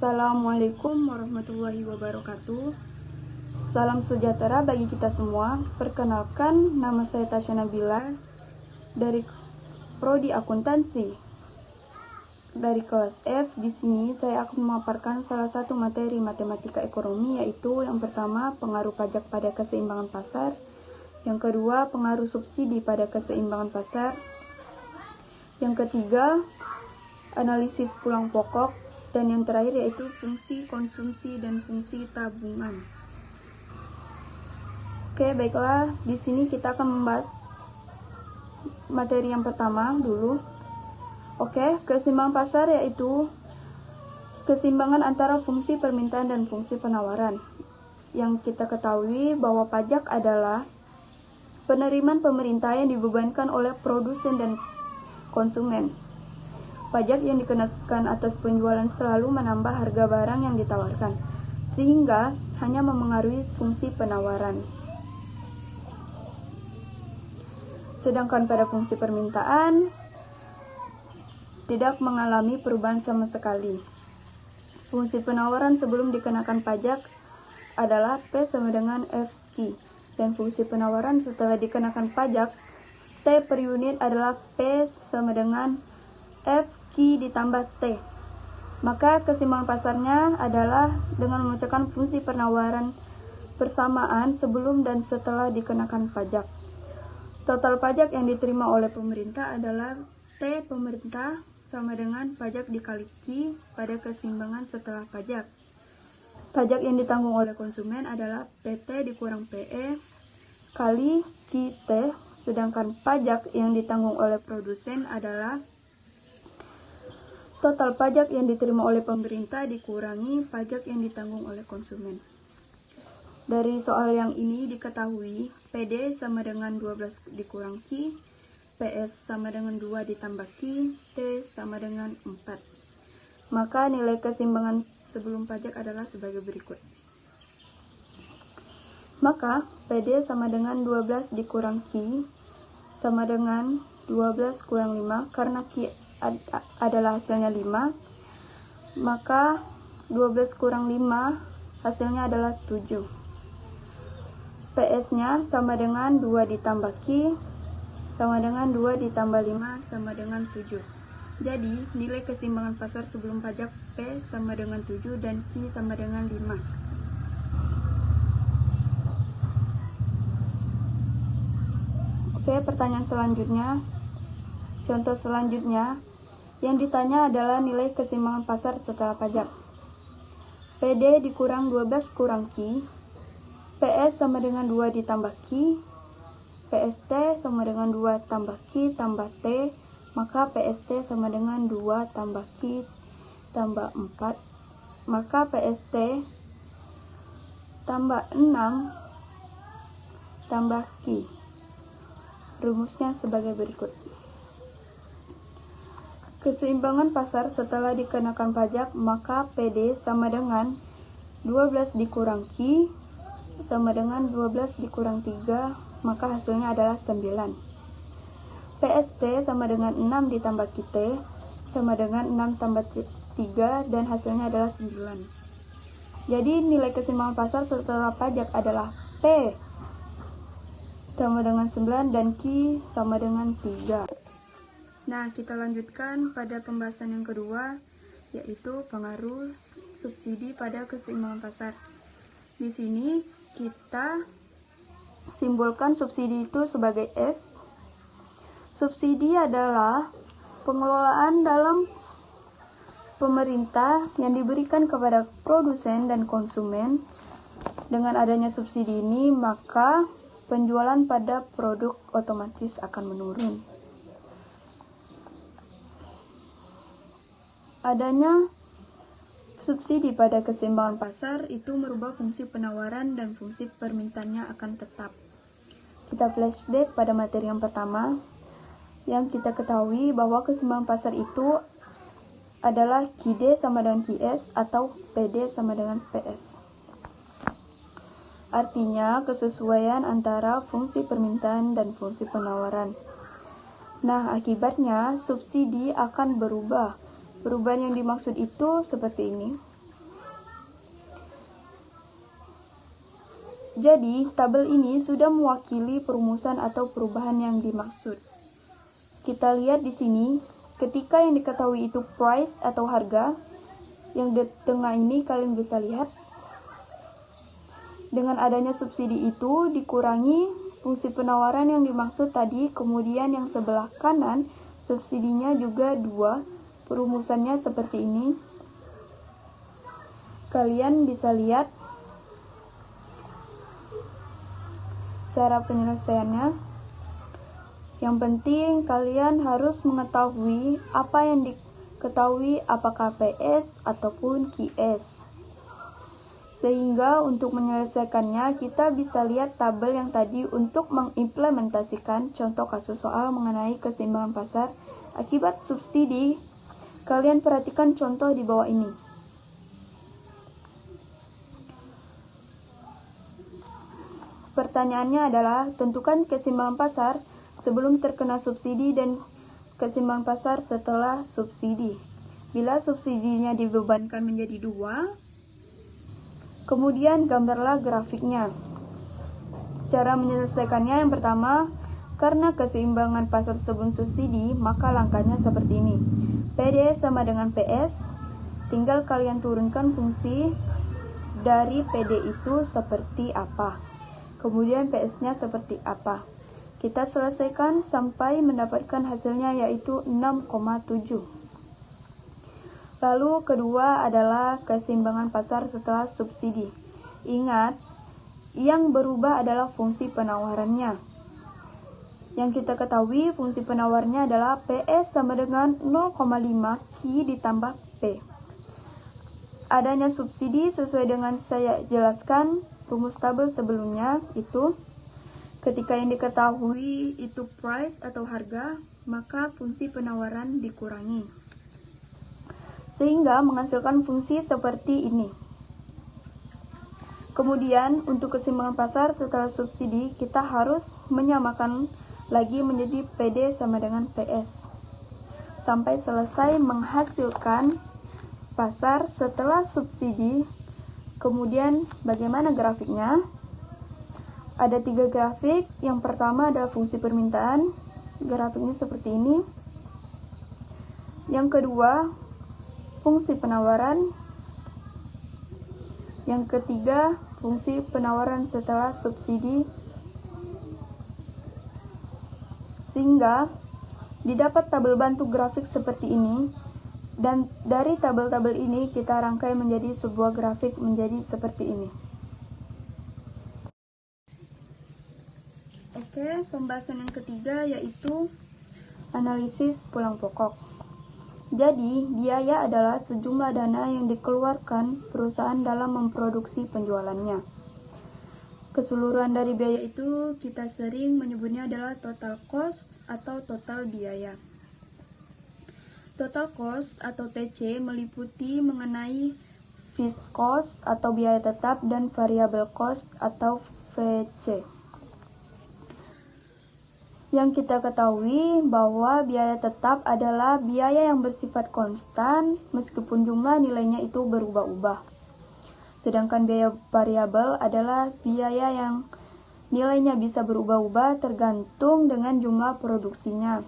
Assalamualaikum warahmatullahi wabarakatuh. Salam sejahtera bagi kita semua. Perkenalkan, nama saya Tasya Nabila dari Prodi Akuntansi. Dari kelas F, di sini saya akan memaparkan salah satu materi matematika ekonomi, yaitu yang pertama, pengaruh pajak pada keseimbangan pasar. Yang kedua, pengaruh subsidi pada keseimbangan pasar. Yang ketiga, analisis pulang pokok. Dan yang terakhir yaitu fungsi konsumsi dan fungsi tabungan. Oke, baiklah. Di sini kita akan membahas materi yang pertama dulu. Oke, keseimbangan pasar yaitu keseimbangan antara fungsi permintaan dan fungsi penawaran. Yang kita ketahui bahwa pajak adalah penerimaan pemerintah yang dibebankan oleh produsen dan konsumen. Pajak yang dikenakan atas penjualan selalu menambah harga barang yang ditawarkan, sehingga hanya memengaruhi fungsi penawaran. Sedangkan pada fungsi permintaan, tidak mengalami perubahan sama sekali. Fungsi penawaran sebelum dikenakan pajak adalah P sama dengan FQ, dan fungsi penawaran setelah dikenakan pajak, T per unit adalah P sama dengan FQ ditambah T. Maka keseimbangan pasarnya adalah dengan memecahkan fungsi penawaran bersamaan sebelum dan setelah dikenakan pajak. Total pajak yang diterima oleh pemerintah adalah T pemerintah sama dengan pajak dikali Q pada keseimbangan setelah pajak. Pajak yang ditanggung oleh konsumen adalah PT dikurang PE kali QT, sedangkan pajak yang ditanggung oleh produsen adalah total pajak yang diterima oleh pemerintah dikurangi pajak yang ditanggung oleh konsumen. Dari soal yang ini diketahui PD sama dengan 12 dikurang Q, PS sama dengan 2 ditambah Q, T sama dengan 4. Maka nilai keseimbangan sebelum pajak adalah sebagai berikut. Maka PD sama dengan 12 dikurang Q sama dengan 12 kurang 5, karena Q adalah hasilnya 5, maka 12 kurang 5 hasilnya adalah 7. PS nya sama dengan 2 ditambah Q sama dengan 2 ditambah 5 sama dengan 7. Jadi nilai keseimbangan pasar sebelum pajak P sama dengan 7 dan Q sama dengan 5. Oke, pertanyaan selanjutnya. Contoh selanjutnya, yang ditanya adalah nilai keseimbangan pasar setelah pajak. PD dikurang 12 kurang Q, PS sama dengan 2 ditambah Q, PST sama dengan 2 tambah Q tambah T, maka PST sama dengan 2 tambah Q tambah 4, maka PST tambah 6 tambah Q. Rumusnya sebagai berikut. Keseimbangan pasar setelah dikenakan pajak, maka PD sama dengan 12 dikurang Q sama dengan 12 dikurang 3, maka hasilnya adalah 9. PST sama dengan 6 ditambah QT sama dengan 6 tambah 3, dan hasilnya adalah 9. Jadi nilai keseimbangan pasar setelah pajak adalah P sama dengan 9 dan Q sama dengan 3. Nah, kita lanjutkan pada pembahasan yang kedua, yaitu pengaruh subsidi pada keseimbangan pasar. Di sini kita simbolkan subsidi itu sebagai S. Subsidi adalah pengelolaan dalam pemerintah yang diberikan kepada produsen dan konsumen. Dengan adanya subsidi ini, maka penjualan pada produk otomatis akan menurun. Adanya subsidi pada keseimbangan pasar itu merubah fungsi penawaran dan fungsi permintaannya akan tetap. Kita flashback pada materi yang pertama, yang kita ketahui bahwa keseimbangan pasar itu adalah QD sama dengan QS atau PD sama dengan PS. Artinya kesesuaian antara fungsi permintaan dan fungsi penawaran. Nah, akibatnya subsidi akan berubah. Perubahan yang dimaksud itu seperti ini. Jadi, tabel ini sudah mewakili perumusan atau perubahan yang dimaksud. Kita lihat di sini, ketika yang diketahui itu price atau harga, yang di tengah ini kalian bisa lihat, dengan adanya subsidi itu dikurangi fungsi penawaran yang dimaksud tadi, kemudian yang sebelah kanan, subsidinya juga 2, perumusannya seperti ini. Kalian bisa lihat cara penyelesaiannya. Yang penting kalian harus mengetahui apa yang diketahui, apakah PS ataupun QS. Sehingga untuk menyelesaikannya kita bisa lihat tabel yang tadi untuk mengimplementasikan contoh kasus soal mengenai keseimbangan pasar akibat subsidi. Kalian perhatikan contoh di bawah ini. Pertanyaannya adalah, tentukan keseimbangan pasar sebelum terkena subsidi dan keseimbangan pasar setelah subsidi. Bila subsidinya dibebankan menjadi 2, kemudian gambarlah grafiknya. Cara menyelesaikannya yang pertama, karena keseimbangan pasar sebelum subsidi, maka langkahnya seperti ini. PD sama dengan PS, tinggal kalian turunkan fungsi dari PD itu seperti apa. Kemudian PS-nya seperti apa. Kita selesaikan sampai mendapatkan hasilnya yaitu 6,7. Lalu kedua adalah keseimbangan pasar setelah subsidi. Ingat, yang berubah adalah fungsi penawarannya. Yang kita ketahui fungsi penawarnya adalah PS sama dengan 0,5 Q ditambah P. Adanya subsidi sesuai dengan saya jelaskan rumus tabel sebelumnya itu, ketika yang diketahui itu price atau harga, maka fungsi penawaran dikurangi. Sehingga menghasilkan fungsi seperti ini. Kemudian untuk keseimbangan pasar setelah subsidi, kita harus menyamakan lagi menjadi PD sama dengan PS. Sampai selesai menghasilkan pasar setelah subsidi. Kemudian bagaimana grafiknya? Ada 3 grafik. Yang pertama adalah fungsi permintaan. Grafiknya seperti ini. Yang kedua, fungsi penawaran. Yang ketiga, fungsi penawaran setelah subsidi. Sehingga didapat tabel bantu grafik seperti ini. Dan dari tabel-tabel ini kita rangkai menjadi sebuah grafik menjadi seperti ini. Oke, pembahasan yang ketiga yaitu analisis pulang pokok. Jadi, biaya adalah sejumlah dana yang dikeluarkan perusahaan dalam memproduksi penjualannya. Keseluruhan dari biaya itu kita sering menyebutnya adalah total cost atau total biaya. Total cost atau TC meliputi mengenai fixed cost atau biaya tetap dan variable cost atau VC. Yang kita ketahui bahwa biaya tetap adalah biaya yang bersifat konstan meskipun jumlah nilainya itu berubah-ubah. Sedangkan biaya variabel adalah biaya yang nilainya bisa berubah-ubah tergantung dengan jumlah produksinya.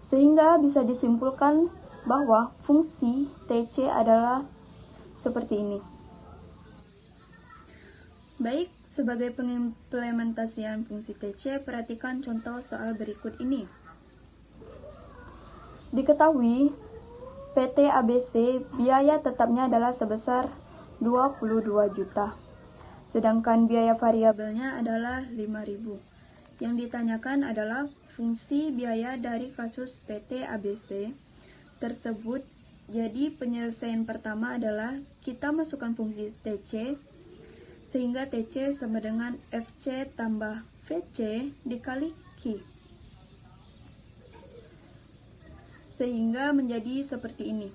Sehingga bisa disimpulkan bahwa fungsi TC adalah seperti ini. Baik, sebagai pengimplementasian fungsi TC, perhatikan contoh soal berikut ini. Diketahui PT ABC biaya tetapnya adalah sebesar 22 juta. Sedangkan biaya variabelnya adalah 5.000. Yang ditanyakan adalah fungsi biaya dari kasus PT ABC tersebut. Jadi penyelesaian pertama adalah kita masukkan fungsi TC, sehingga TC sama dengan FC tambah VC dikali Q. Sehingga menjadi seperti ini.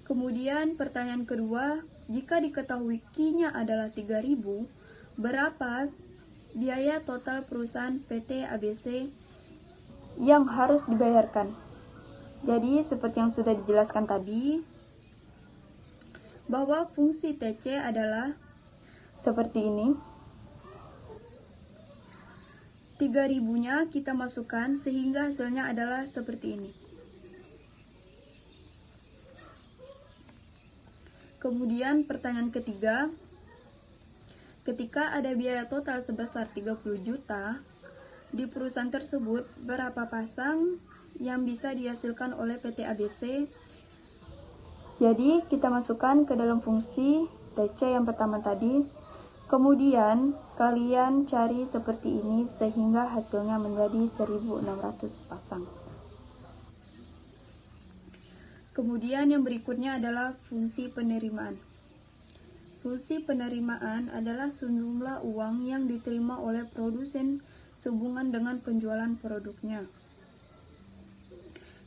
Kemudian pertanyaan kedua, jika diketahui Q-nya adalah 3.000, berapa biaya total perusahaan PT ABC yang harus dibayarkan? Jadi seperti yang sudah dijelaskan tadi, bahwa fungsi TC adalah seperti ini. 3.000-nya kita masukkan sehingga hasilnya adalah seperti ini. Kemudian pertanyaan ketiga, ketika ada biaya total sebesar 30 juta, di perusahaan tersebut berapa pasang yang bisa dihasilkan oleh PT ABC? Jadi kita masukkan ke dalam fungsi TC yang pertama tadi. Kemudian kalian cari seperti ini sehingga hasilnya menjadi 1.600 pasang. Kemudian yang berikutnya adalah fungsi penerimaan. Fungsi penerimaan adalah sejumlah uang yang diterima oleh produsen sehubungan dengan penjualan produknya.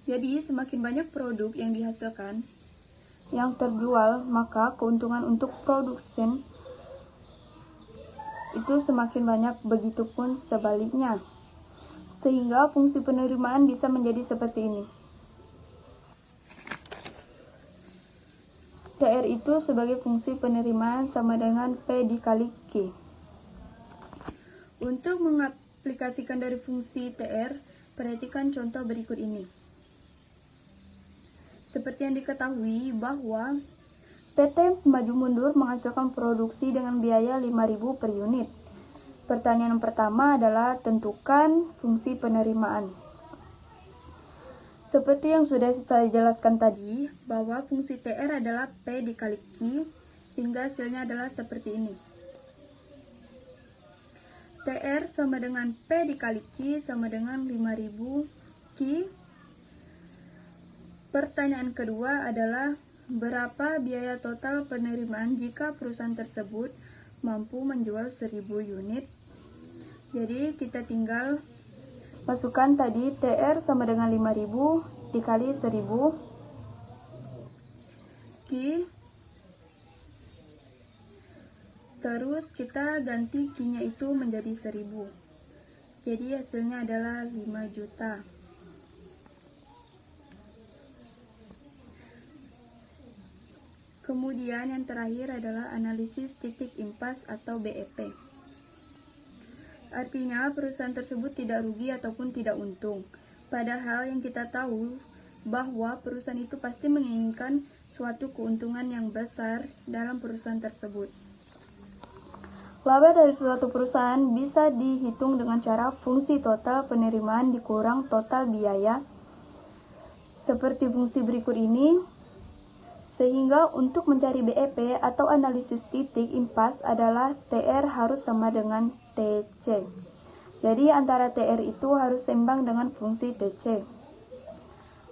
Jadi semakin banyak produk yang dihasilkan, yang terjual, maka keuntungan untuk produsen itu semakin banyak, begitupun sebaliknya. Sehingga fungsi penerimaan bisa menjadi seperti ini. TR itu sebagai fungsi penerimaan sama dengan P dikali Q. Untuk mengaplikasikan dari fungsi TR, perhatikan contoh berikut ini. Seperti yang diketahui bahwa PT Maju Mundur menghasilkan produksi dengan biaya 5.000 per unit. Pertanyaan yang pertama adalah tentukan fungsi penerimaan. Seperti yang sudah saya jelaskan tadi, bahwa fungsi TR adalah P dikali Q, sehingga hasilnya adalah seperti ini. TR sama dengan P dikali Q sama dengan 5.000 Q. Pertanyaan kedua adalah berapa biaya total penerimaan jika perusahaan tersebut mampu menjual 1.000 unit? Jadi kita tinggal masukkan tadi TR sama dengan 5.000 dikali 1.000 Q. Terus kita ganti Q-nya itu menjadi 1.000. Jadi hasilnya adalah 5 juta. Kemudian yang terakhir adalah analisis titik impas atau BEP. Artinya perusahaan tersebut tidak rugi ataupun tidak untung. Padahal yang kita tahu bahwa perusahaan itu pasti menginginkan suatu keuntungan yang besar dalam perusahaan tersebut. Laba dari suatu perusahaan bisa dihitung dengan cara fungsi total penerimaan dikurang total biaya. Seperti fungsi berikut ini. Sehingga untuk mencari BEP atau analisis titik impas adalah TR harus sama dengan TC. Jadi antara TR itu harus seimbang dengan fungsi TC.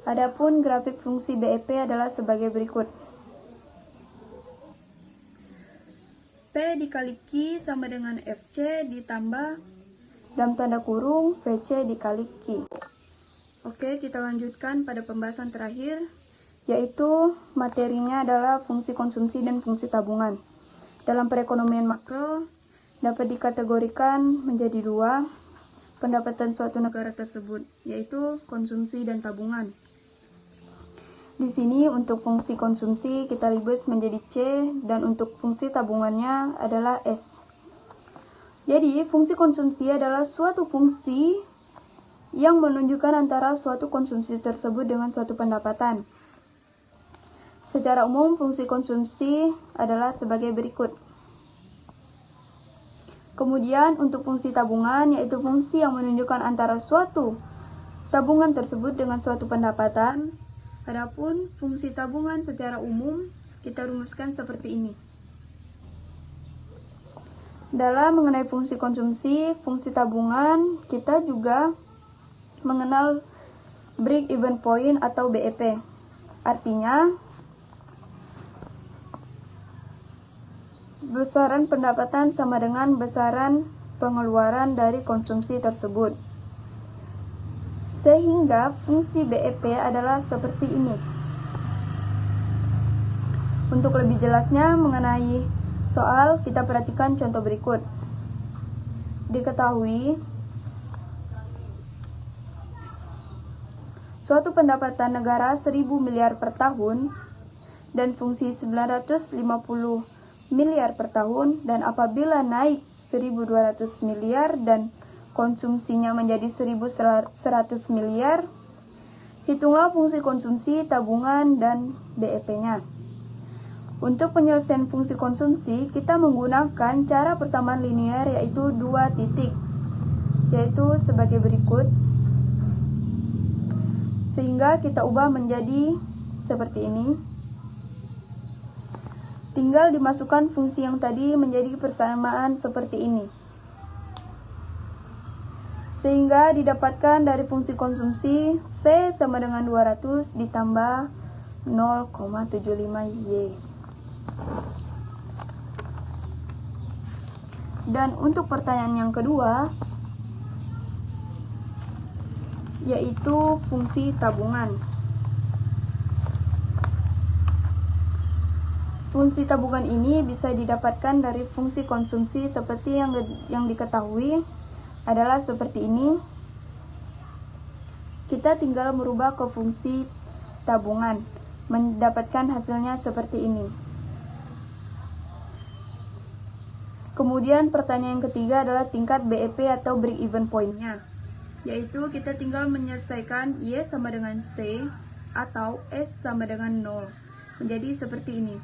Adapun grafik fungsi BEP adalah sebagai berikut. P dikali Q sama dengan FC ditambah dalam tanda kurung VC dikali Q. Oke, kita lanjutkan pada pembahasan terakhir, yaitu materinya adalah fungsi konsumsi dan fungsi tabungan. Dalam perekonomian makro, dapat dikategorikan menjadi dua pendapatan suatu negara tersebut, yaitu konsumsi dan tabungan. Di sini untuk fungsi konsumsi kita libas menjadi C, dan untuk fungsi tabungannya adalah S. Jadi, fungsi konsumsi adalah suatu fungsi yang menunjukkan antara suatu konsumsi tersebut dengan suatu pendapatan. Secara umum, fungsi konsumsi adalah sebagai berikut. Kemudian, untuk fungsi tabungan, yaitu fungsi yang menunjukkan antara suatu tabungan tersebut dengan suatu pendapatan. Adapun fungsi tabungan secara umum, kita rumuskan seperti ini. Dalam mengenai fungsi konsumsi, fungsi tabungan, kita juga mengenal break even point atau BEP. Artinya, besaran pendapatan sama dengan besaran pengeluaran dari konsumsi tersebut. Sehingga fungsi BEP adalah seperti ini. Untuk lebih jelasnya mengenai soal, kita perhatikan contoh berikut. Diketahui suatu pendapatan negara 1.000 miliar per tahun, dan fungsi 950 miliar per tahun, dan apabila naik 1.200 miliar dan konsumsinya menjadi 1.100 miliar, hitunglah fungsi konsumsi, tabungan, dan BEP-nya. Untuk penyelesaian fungsi konsumsi, kita menggunakan cara persamaan linear, yaitu 2 titik, yaitu sebagai berikut. Sehingga kita ubah menjadi seperti ini. Tinggal dimasukkan fungsi yang tadi menjadi persamaan seperti ini. Sehingga didapatkan dari fungsi konsumsi C sama dengan 200 ditambah 0,75Y. Dan untuk pertanyaan yang kedua, yaitu fungsi tabungan. Fungsi tabungan ini bisa didapatkan dari fungsi konsumsi seperti yang diketahui adalah seperti ini. Kita tinggal merubah ke fungsi tabungan, mendapatkan hasilnya seperti ini. Kemudian pertanyaan yang ketiga adalah tingkat BEP atau break even point-nya, yaitu kita tinggal menyelesaikan Y sama dengan C atau S sama dengan 0 menjadi seperti ini.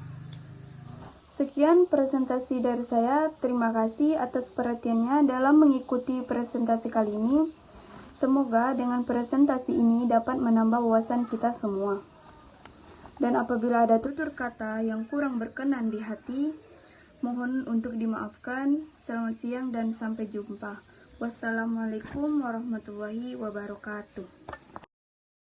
Sekian presentasi dari saya. Terima kasih atas perhatiannya dalam mengikuti presentasi kali ini. Semoga dengan presentasi ini dapat menambah wawasan kita semua. Dan apabila ada tutur kata yang kurang berkenan di hati, mohon untuk dimaafkan. Selamat siang dan sampai jumpa. Wassalamualaikum warahmatullahi wabarakatuh.